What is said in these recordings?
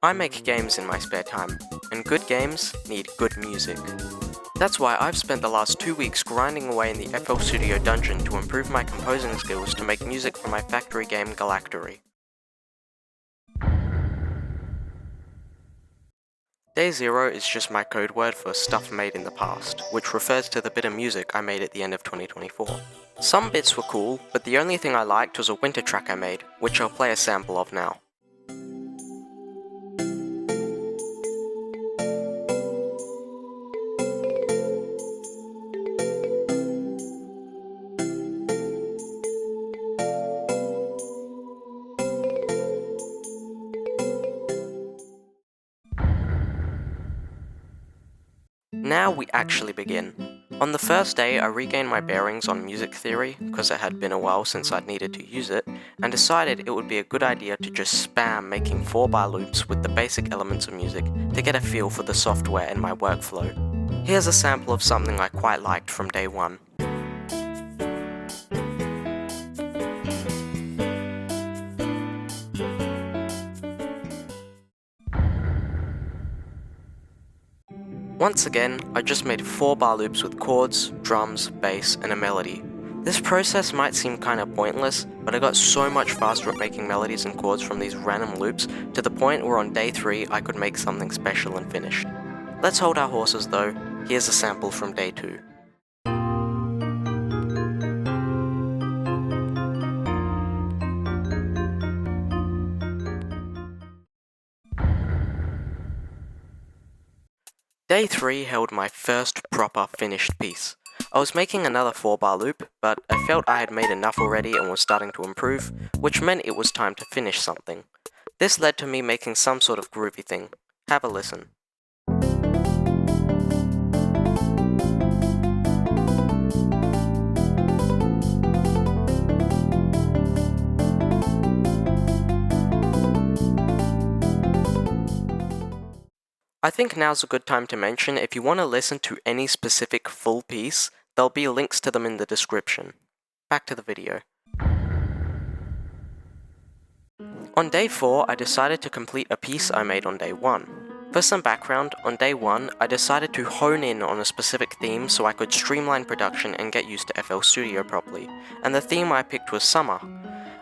I make games in my spare time, and good games need good music. That's why I've spent the last 2 weeks grinding away in the FL Studio dungeon to improve my composing skills to make music for my factory game Galactory. Day 0 is just my code word for stuff made in the past, which refers to the bit of music I made at the end of 2024. Some bits were cool, but the only thing I liked was a winter track I made, which I'll play a sample of now. Now we actually begin. On the first day, I regained my bearings on music theory, because it had been a while since I'd needed to use it, and decided it would be a good idea to just spam making 4-bar loops with the basic elements of music to get a feel for the software in my workflow. Here's a sample of something I quite liked from day 1. Once again, I just made 4-bar loops with chords, drums, bass, and a melody. This process might seem kinda pointless, but I got so much faster at making melodies and chords from these random loops to the point where on day 3 I could make something special and finished. Let's hold our horses though, here's a sample from day 2. Day 3 held my first proper finished piece. I was making another 4-bar loop, but I felt I had made enough already and was starting to improve, which meant it was time to finish something. This led to me making some sort of groovy thing. Have a listen. I think now's a good time to mention if you want to listen to any specific full piece, there'll be links to them in the description. Back to the video. On day 4, I decided to complete a piece I made on day 1. For some background, on day 1, I decided to hone in on a specific theme so I could streamline production and get used to FL Studio properly, and the theme I picked was summer.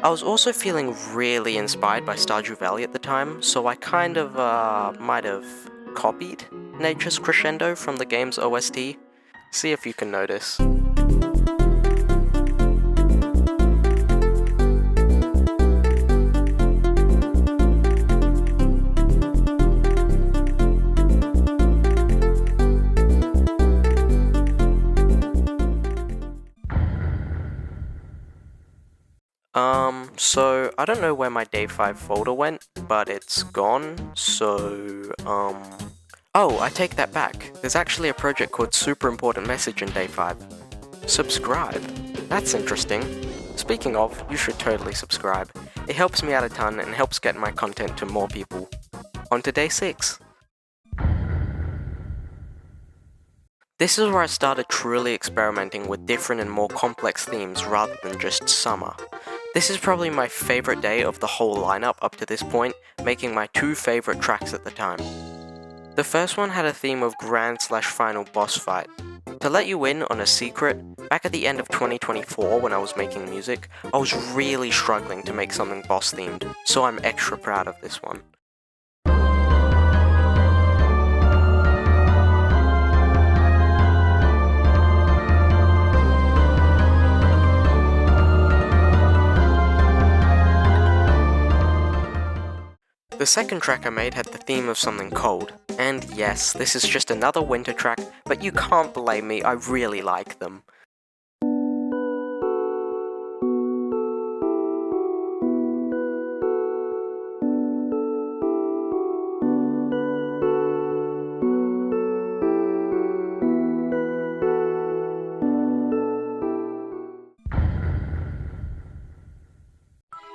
I was also feeling really inspired by Stardew Valley at the time, so I kind of, might have copied Nature's Crescendo from the game's OST. See if you can notice. So I don't know where my day 5 folder went, but it's gone, so, Oh, I take that back. There's actually a project called Super Important Message in day 5. Subscribe? That's interesting. Speaking of, you should totally subscribe. It helps me out a ton and helps get my content to more people. On to day 6. This is where I started truly experimenting with different and more complex themes rather than just summer. This is probably my favorite day of the whole lineup up to this point, making my 2 favorite tracks at the time. The first one had a theme of grand/final boss fight. To let you in on a secret, back at the end of 2024 when I was making music, I was really struggling to make something boss themed, so I'm extra proud of this one. The second track I made had the theme of something cold, and yes, this is just another winter track, but you can't blame me, I really like them.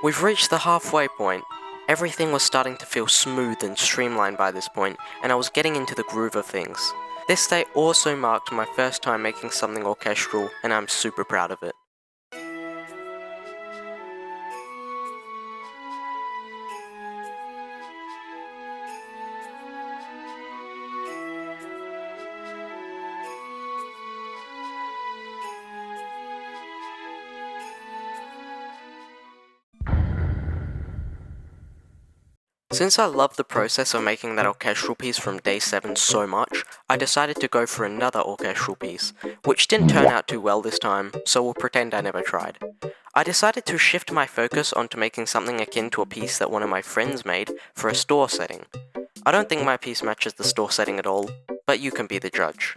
We've reached the halfway point. Everything was starting to feel smooth and streamlined by this point, and I was getting into the groove of things. This day also marked my first time making something orchestral, and I'm super proud of it. Since I love the process of making that orchestral piece from day 7 so much, I decided to go for another orchestral piece, which didn't turn out too well this time, so we'll pretend I never tried. I decided to shift my focus onto making something akin to a piece that one of my friends made for a store setting. I don't think my piece matches the store setting at all, but you can be the judge.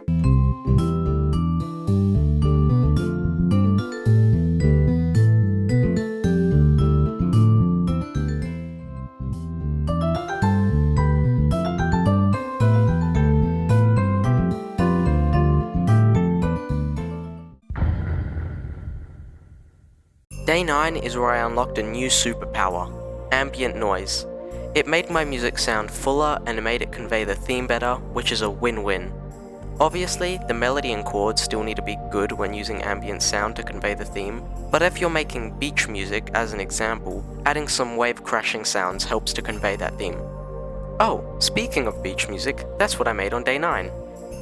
Day 9 is where I unlocked a new superpower, ambient noise. It made my music sound fuller and made it convey the theme better, which is a win-win. Obviously, the melody and chords still need to be good when using ambient sound to convey the theme, but if you're making beach music as an example, adding some wave crashing sounds helps to convey that theme. Oh, speaking of beach music, that's what I made on day 9.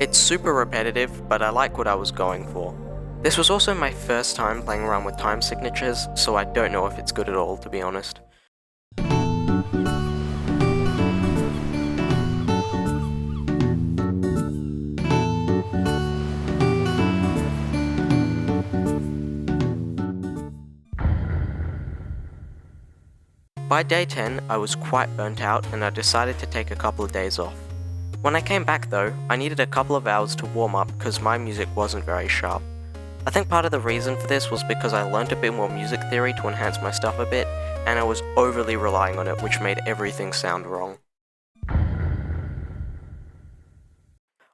It's super repetitive, but I like what I was going for. This was also my first time playing around with time signatures, so I don't know if it's good at all, to be honest. By day 10, I was quite burnt out and I decided to take a couple of days off. When I came back though, I needed a couple of hours to warm up because my music wasn't very sharp. I think part of the reason for this was because I learnt a bit more music theory to enhance my stuff a bit, and I was overly relying on it, which made everything sound wrong.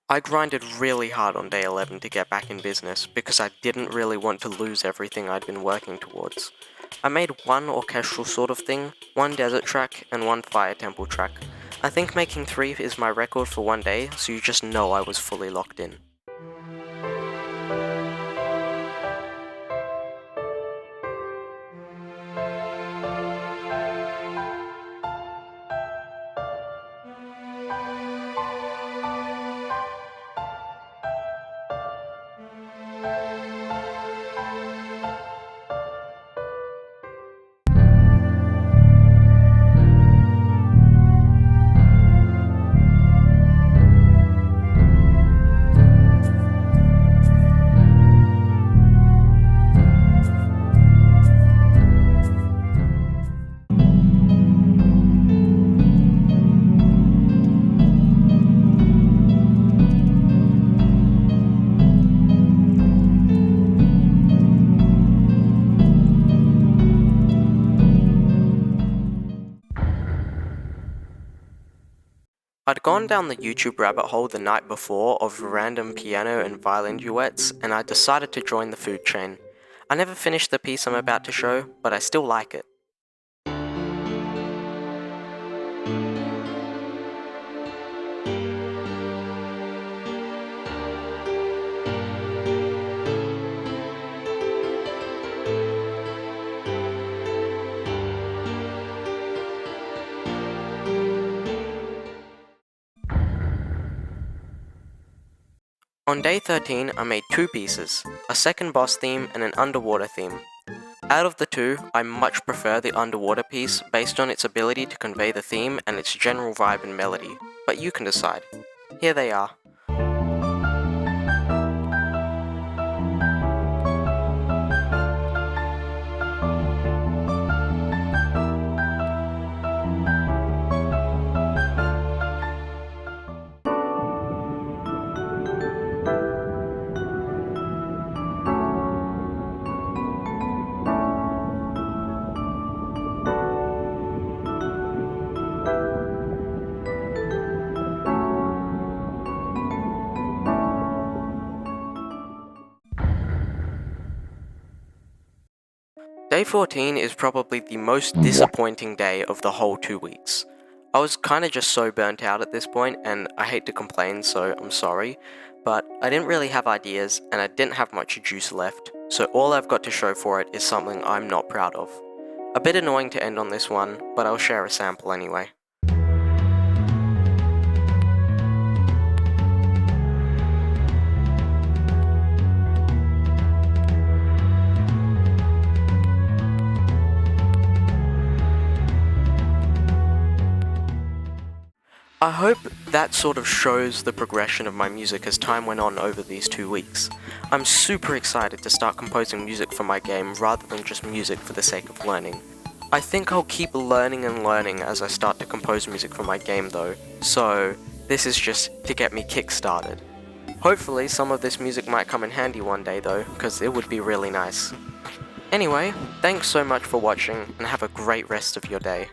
I grinded really hard on day 11 to get back in business because I didn't really want to lose everything I'd been working towards. I made one orchestral sort of thing, one desert track, and one fire temple track. I think making 3 is my record for one day, so you just know I was fully locked in. I'd gone down the YouTube rabbit hole the night before of random piano and violin duets, and I decided to join the food chain. I never finished the piece I'm about to show, but I still like it. On day 13, I made 2 pieces, a second boss theme and an underwater theme. Out of the 2, I much prefer the underwater piece based on its ability to convey the theme and its general vibe and melody, but you can decide. Here they are. Day 14 is probably the most disappointing day of the whole 2 weeks. I was kinda just so burnt out at this point, and I hate to complain, so I'm sorry, but I didn't really have ideas and I didn't have much juice left, so all I've got to show for it is something I'm not proud of. A bit annoying to end on this one, but I'll share a sample anyway. I hope that sort of shows the progression of my music as time went on over these 2 weeks. I'm super excited to start composing music for my game rather than just music for the sake of learning. I think I'll keep learning and learning as I start to compose music for my game though, so this is just to get me kick-started. Hopefully some of this music might come in handy one day though, because it would be really nice. Anyway, thanks so much for watching and have a great rest of your day.